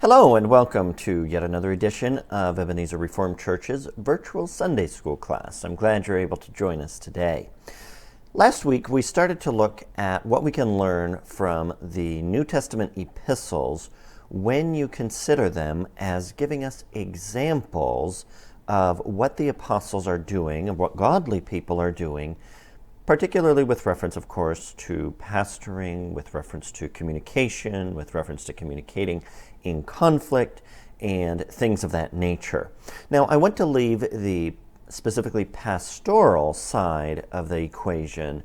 Hello and welcome to yet another edition of Ebenezer Reformed Church's virtual Sunday school class. I'm glad you're able to join us today. Last week we started to look at what we can learn from the New Testament epistles when you consider them as giving us examples of what the apostles are doing and what godly people are doing, particularly with reference, of course, to pastoring, with reference to communication, with reference to communicating in conflict, and things of that nature. Now, I want to leave the specifically pastoral side of the equation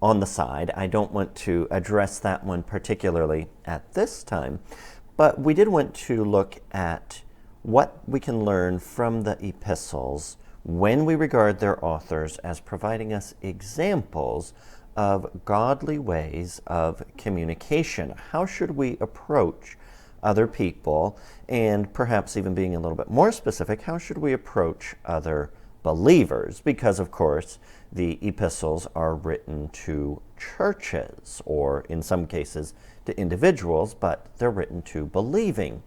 on the side. I don't want to address that one particularly at this time, but we did want to look at what we can learn from the epistles when we regard their authors as providing us examples of godly ways of communication. How should we approach other people? And perhaps even being a little bit more specific, how should we approach other believers? Because, of course, the epistles are written to churches, or in some cases to individuals, but they're written to believing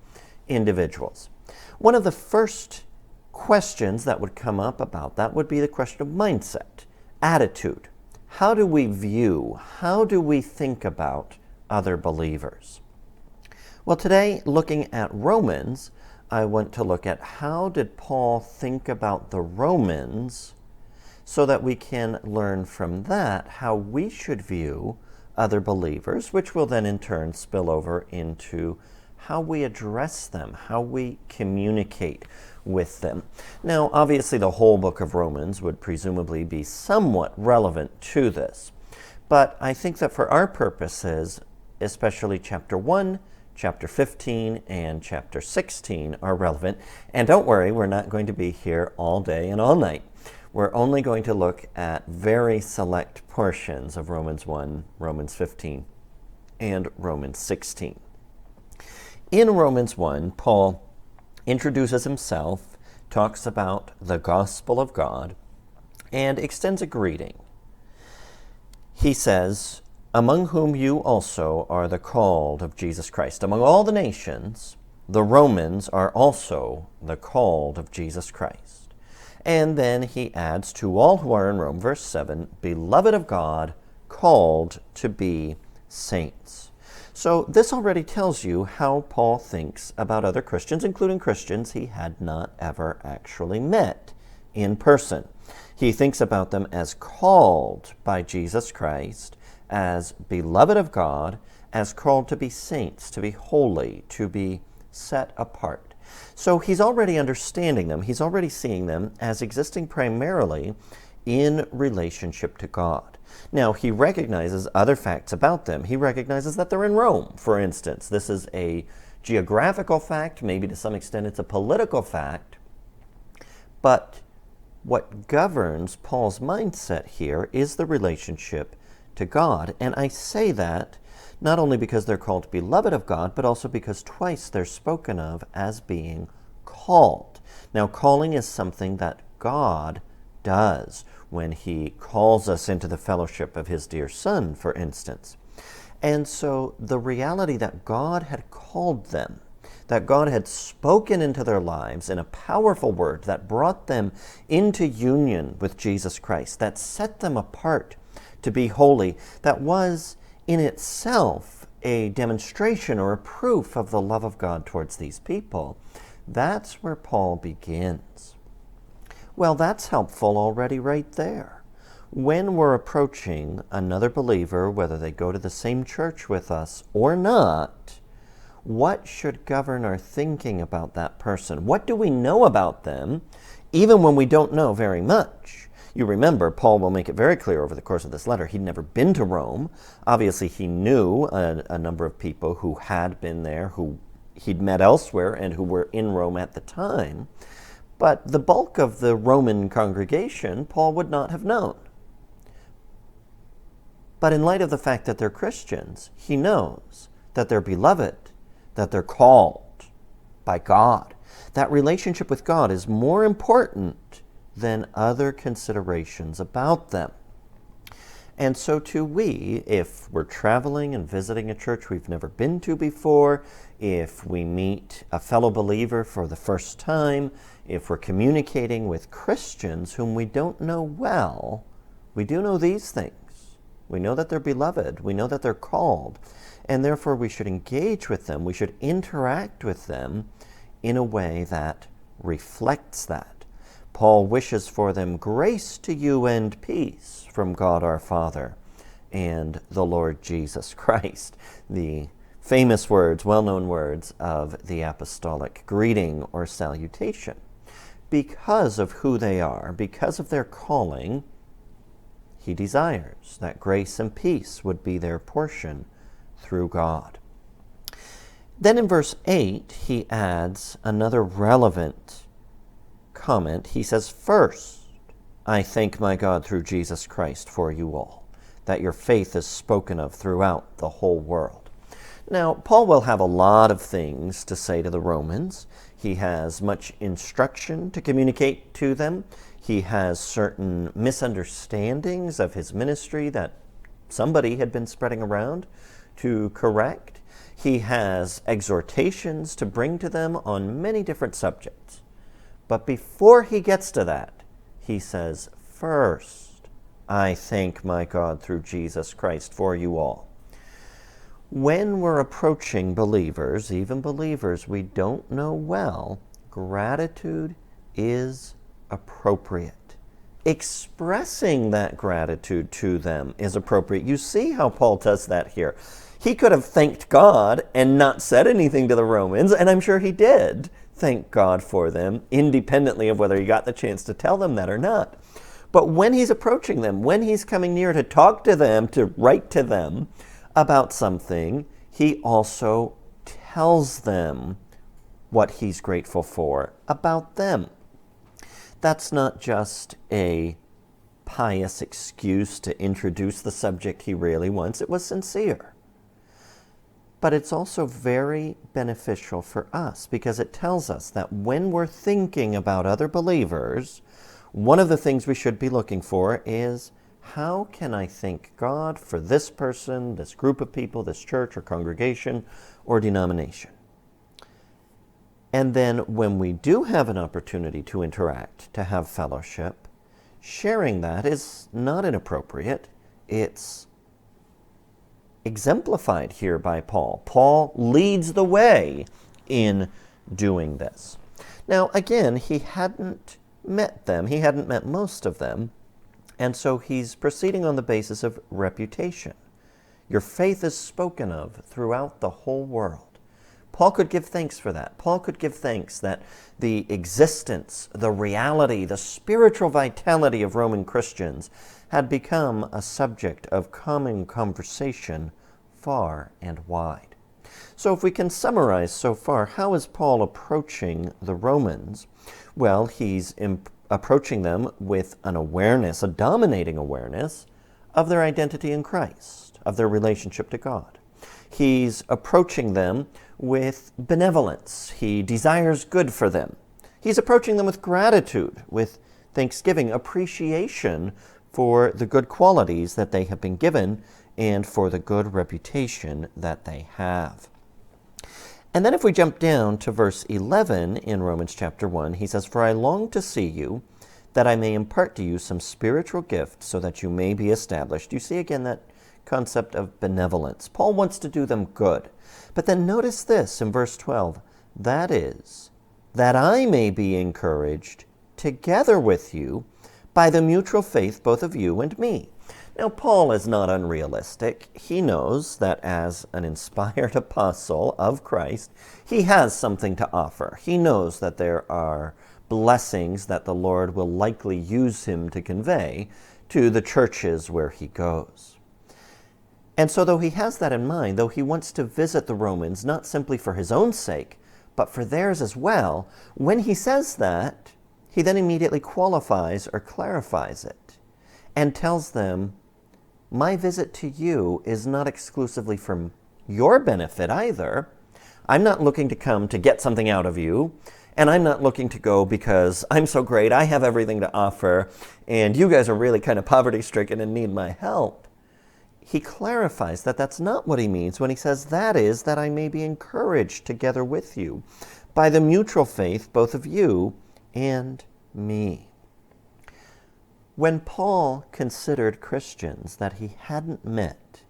individuals. One of the first questions that would come up about that would be the question of mindset, attitude. How do we view, how do we think about other believers? Well, today, looking at Romans, I want to look at how did Paul think about the Romans so that we can learn from that how we should view other believers, which will then in turn spill over into how we address them, how we communicate with them. Now, obviously, the whole book of Romans would presumably be somewhat relevant to this, but I think that for our purposes, especially chapter 1, chapter 15, and chapter 16 are relevant. And don't worry, we're not going to be here all day and all night. We're only going to look at very select portions of Romans 1, Romans 15, and Romans 16. In Romans 1, Paul introduces himself, talks about the gospel of God, and extends a greeting. He says, "Among whom you also are the called of Jesus Christ." Among all the nations, the Romans are also the called of Jesus Christ. And then he adds, "To all who are in Rome," verse 7, "beloved of God, called to be saints." So this already tells you how Paul thinks about other Christians, including Christians he had not ever actually met in person. He thinks about them as called by Jesus Christ, as beloved of God, as called to be saints, to be holy, to be set apart. So he's already understanding them. He's already seeing them as existing primarily in relationship to God. Now, he recognizes other facts about them. He recognizes that they're in Rome, for instance. This is a geographical fact. Maybe to some extent it's a political fact. But what governs Paul's mindset here is the relationship to God. And I say that not only because they're called beloved of God, but also because twice they're spoken of as being called. Now, calling is something that God does when he calls us into the fellowship of his dear Son, for instance. And so the reality that God had called them, that God had spoken into their lives in a powerful word that brought them into union with Jesus Christ, that set them apart to be holy, that was in itself a demonstration or a proof of the love of God towards these people, that's where Paul begins. Well, that's helpful already right there. When we're approaching another believer, whether they go to the same church with us or not, what should govern our thinking about that person? What do we know about them, even when we don't know very much? You remember, Paul will make it very clear over the course of this letter, he'd never been to Rome. Obviously, he knew a number of people who had been there, who he'd met elsewhere, and who were in Rome at the time. But the bulk of the Roman congregation, Paul would not have known. But in light of the fact that they're Christians, he knows that they're beloved, that they're called by God. That relationship with God is more important than other considerations about them. And so too we, if we're traveling and visiting a church we've never been to before, if we meet a fellow believer for the first time, if we're communicating with Christians whom we don't know well, we do know these things. We know that they're beloved. We know that they're called. And therefore we should engage with them. We should interact with them in a way that reflects that. Paul wishes for them grace to you and peace from God our Father and the Lord Jesus Christ. The famous words, well-known words of the apostolic greeting or salutation. Because of who they are, because of their calling, he desires that grace and peace would be their portion through God. Then in verse 8, he adds another relevant comment. He says, "First, I thank my God through Jesus Christ for you all, that your faith is spoken of throughout the whole world." Now, Paul will have a lot of things to say to the Romans. He has much instruction to communicate to them. He has certain misunderstandings of his ministry that somebody had been spreading around to correct. He has exhortations to bring to them on many different subjects. But before he gets to that, he says, "First, I thank my God through Jesus Christ for you all." When we're approaching believers, even believers we don't know well, gratitude is appropriate. Expressing that gratitude to them is appropriate. You see how Paul does that here. He could have thanked God and not said anything to the Romans, and I'm sure he did thank God for them, independently of whether he got the chance to tell them that or not. But when he's approaching them, when he's coming near to talk to them, to write to them about something, he also tells them what he's grateful for about them. That's not just a pious excuse to introduce the subject he really wants. It was sincere. But it's also very beneficial for us because it tells us that when we're thinking about other believers, one of the things we should be looking for is, how can I thank God for this person, this group of people, this church or congregation or denomination? And then when we do have an opportunity to interact, to have fellowship, sharing that is not inappropriate. It's exemplified here by Paul. Paul leads the way in doing this. Now, again, he hadn't met them. He hadn't met most of them. And so he's proceeding on the basis of reputation. Your faith is spoken of throughout the whole world. Paul could give thanks for that. Paul could give thanks that the existence, the reality, the spiritual vitality of Roman Christians had become a subject of common conversation far and wide. So if we can summarize so far, how is Paul approaching the Romans? Well, he's approaching them with an awareness, a dominating awareness of their identity in Christ, of their relationship to God. He's approaching them with benevolence. He desires good for them. He's approaching them with gratitude, with thanksgiving, appreciation for the good qualities that they have been given and for the good reputation that they have. And then if we jump down to verse 11 in Romans chapter 1, he says, "For I long to see you, that I may impart to you some spiritual gift, so that you may be established." You see again that concept of benevolence. Paul wants to do them good. But then notice this in verse 12, "That is, that I may be encouraged together with you by the mutual faith both of you and me." Now, Paul is not unrealistic. He knows that as an inspired apostle of Christ, he has something to offer. He knows that there are blessings that the Lord will likely use him to convey to the churches where he goes. And so though he has that in mind, though he wants to visit the Romans not simply for his own sake, but for theirs as well, when he says that, he then immediately qualifies or clarifies it and tells them, my visit to you is not exclusively for your benefit either. I'm not looking to come to get something out of you, and I'm not looking to go because I'm so great, I have everything to offer, and you guys are really kind of poverty-stricken and need my help. he clarifies that that's not what he means when he says, that is, that I may be encouraged together with you by the mutual faith both of you and me. When Paul considered Christians that he hadn't met,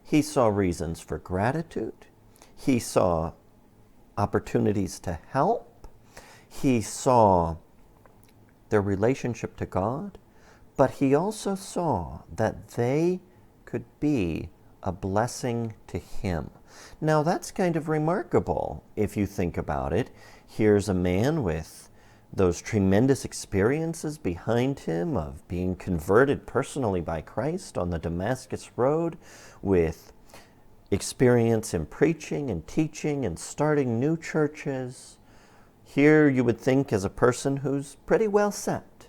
he saw reasons for gratitude, he saw opportunities to help, he saw their relationship to God, but he also saw that they could be a blessing to him. Now that's kind of remarkable if you think about it. Here's a man with those tremendous experiences behind him of being converted personally by Christ on the Damascus Road, with experience in preaching and teaching and starting new churches. Here you would think as a person who's pretty well set.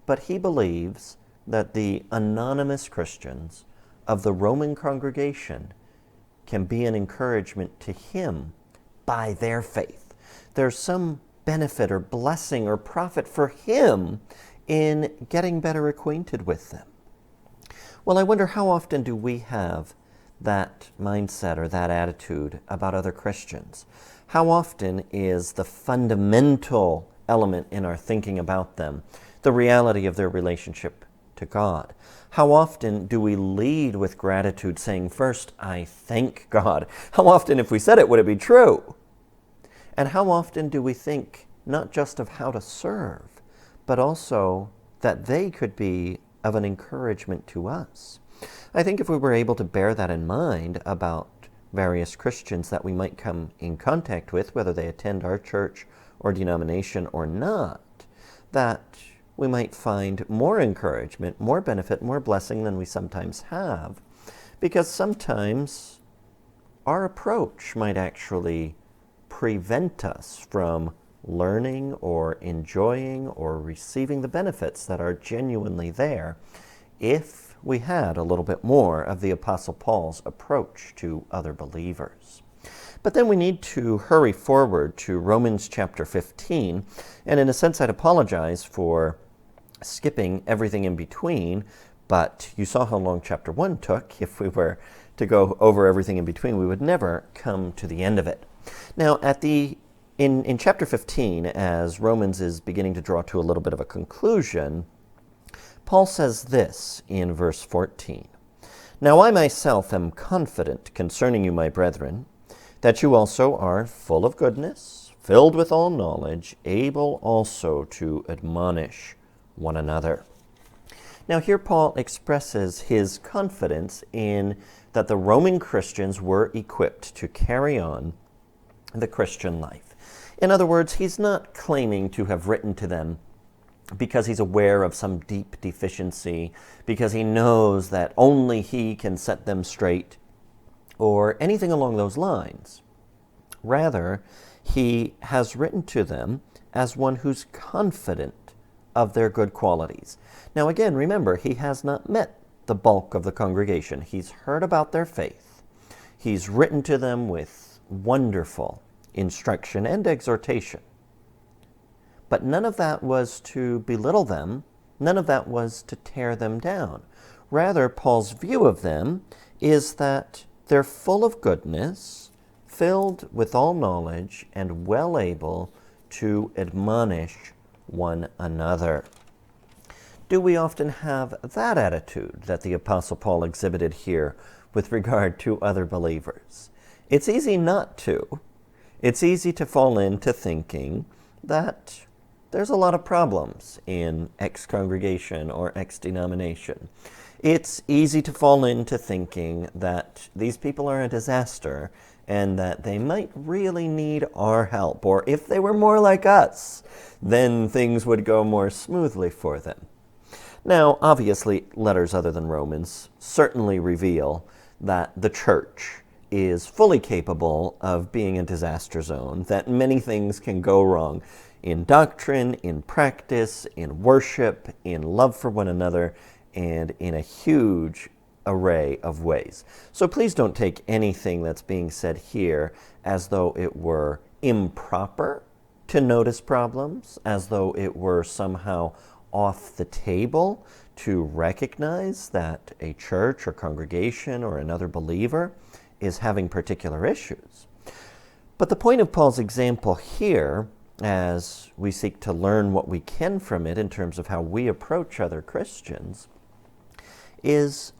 But he believes that the anonymous Christians of the Roman congregation can be an encouragement to him by their faith. There's some benefit or blessing or profit for him in getting better acquainted with them. Well, I wonder, how often do we have that mindset or that attitude about other Christians? How often is the fundamental element in our thinking about them the reality of their relationship to God? How often do we lead with gratitude, saying, first, I thank God? How often, if we said it, would it be true? And how often do we think not just of how to serve, but also that they could be of an encouragement to us? I think if we were able to bear that in mind about various Christians that we might come in contact with, whether they attend our church or denomination or not, that we might find more encouragement, more benefit, more blessing than we sometimes have. Because sometimes our approach might actually prevent us from learning or enjoying or receiving the benefits that are genuinely there if we had a little bit more of the Apostle Paul's approach to other believers. But then we need to hurry forward to Romans chapter 15, and in a sense I'd apologize for skipping everything in between, but you saw how long chapter 1 took. If we were to go over everything in between, we would never come to the end of it. Now, in chapter 15, as Romans is beginning to draw to a little bit of a conclusion, Paul says this in verse 14. Now I myself am confident concerning you, my brethren, that you also are full of goodness, filled with all knowledge, able also to admonish one another. Now here Paul expresses his confidence in that the Roman Christians were equipped to carry on the Christian life. In other words, he's not claiming to have written to them because he's aware of some deep deficiency, because he knows that only he can set them straight, or anything along those lines. Rather, he has written to them as one who's confident of their good qualities. Now again, remember, he has not met the bulk of the congregation. He's heard about their faith. He's written to them with wonderful instruction and exhortation. But none of that was to belittle them. None of that was to tear them down. Rather, Paul's view of them is that they're full of goodness, filled with all knowledge, and well able to admonish one another. Do we often have that attitude that the Apostle Paul exhibited here with regard to other believers? It's easy not to. It's easy to fall into thinking that there's a lot of problems in X congregation or X denomination. It's easy to fall into thinking that these people are a disaster and that they might really need our help, or if they were more like us, then things would go more smoothly for them. Now, obviously, letters other than Romans certainly reveal that the church is fully capable of being a disaster zone, that many things can go wrong in doctrine, in practice, in worship, in love for one another, and in a huge array of ways. So please don't take anything that's being said here as though it were improper to notice problems, as though it were somehow off the table to recognize that a church or congregation or another believer is having particular issues. But the point of Paul's example here, as we seek to learn what we can from it in terms of how we approach other Christians, is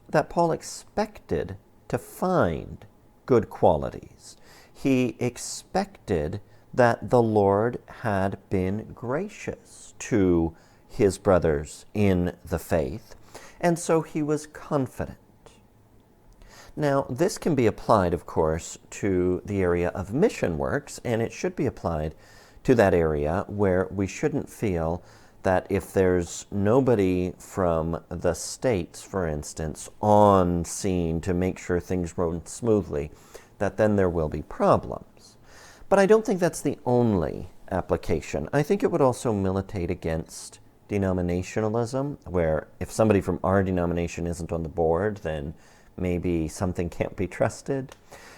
that Paul expected to find good qualities. He expected that the Lord had been gracious to his brothers in the faith, and so he was confident. Now, this can be applied, of course, to the area of mission works, and it should be applied to that area where we shouldn't feel that if there's nobody from the States, for instance, on scene to make sure things run smoothly, that then there will be problems. But I don't think that's the only application. I think it would also militate against denominationalism, where if somebody from our denomination isn't on the board, then maybe something can't be trusted.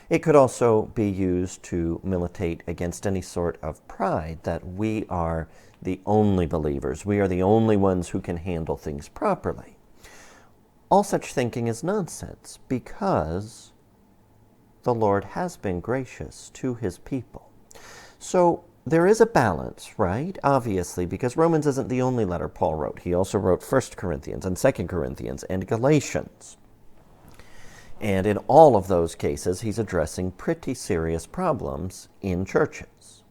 It could also be used to militate against any sort of pride that we are the only believers. We are the only ones who can handle things properly. All such thinking is nonsense because the Lord has been gracious to his people. So there is a balance, right? Obviously, because Romans isn't the only letter Paul wrote. He also wrote 1 Corinthians and 2 Corinthians and Galatians. And in all of those cases, he's addressing pretty serious problems in churches.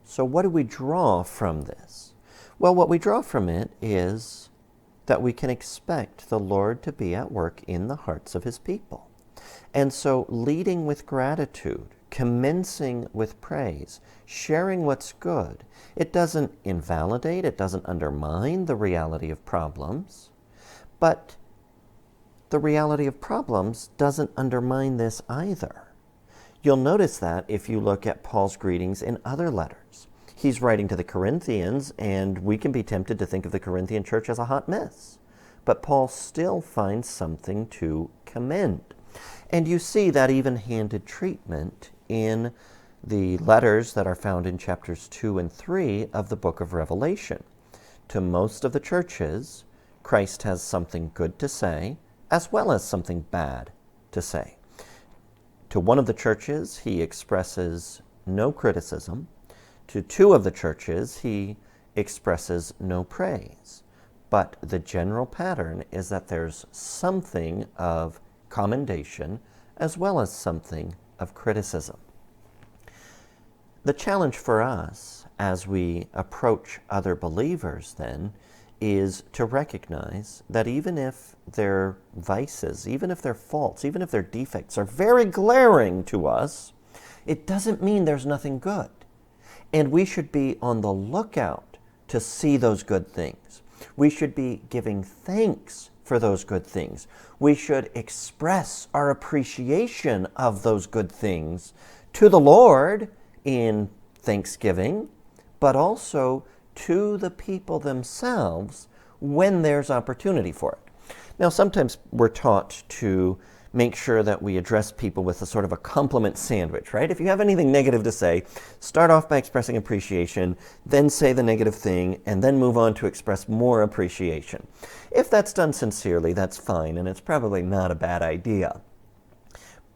So what do we draw from this? Well, what we draw from it is that we can expect the Lord to be at work in the hearts of his people. And so leading with gratitude, commencing with praise, sharing what's good, it doesn't invalidate, it doesn't undermine the reality of problems, but the reality of problems doesn't undermine this either. You'll notice that if you look at Paul's greetings in other letters. He's writing to the Corinthians, and we can be tempted to think of the Corinthian church as a hot mess. But Paul still finds something to commend. And you see that even-handed treatment in the letters that are found in chapters 2 and 3 of the book of Revelation. To most of the churches, Christ has something good to say, as well as something bad to say. To one of the churches, he expresses no criticism. To two of the churches, he expresses no praise. But the general pattern is that there's something of commendation as well as something of criticism. The challenge for us as we approach other believers then is to recognize that even if their vices, even if their faults, even if their defects are very glaring to us, it doesn't mean there's nothing good. And we should be on the lookout to see those good things. We should be giving thanks for those good things. We should express our appreciation of those good things to the Lord in thanksgiving, but also to the people themselves when there's opportunity for it. Now, sometimes we're taught to make sure that we address people with a sort of a compliment sandwich, right? If you have anything negative to say, start off by expressing appreciation, then say the negative thing, and then move on to express more appreciation. If that's done sincerely, that's fine, and it's probably not a bad idea.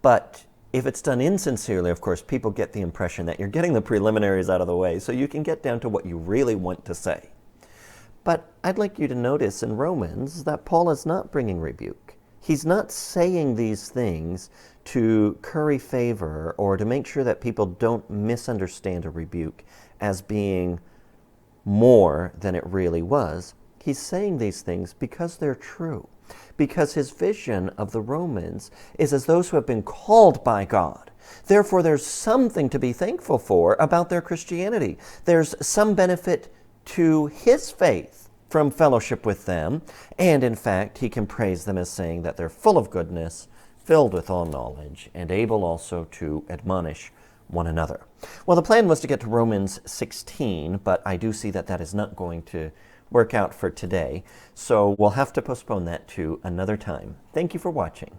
But if it's done insincerely, of course, people get the impression that you're getting the preliminaries out of the way so you can get down to what you really want to say. But I'd like you to notice in Romans that Paul is not bringing rebuke. He's not saying these things to curry favor or to make sure that people don't misunderstand a rebuke as being more than it really was. He's saying these things because they're true, because his vision of the Romans is as those who have been called by God. Therefore, there's something to be thankful for about their Christianity. There's some benefit to his faith from fellowship with them, and in fact, he can praise them as saying that they're full of goodness, filled with all knowledge, and able also to admonish one another. Well, the plan was to get to Romans 16, but I do see that that is not going to work out for today, so we'll have to postpone that to another time. Thank you for watching.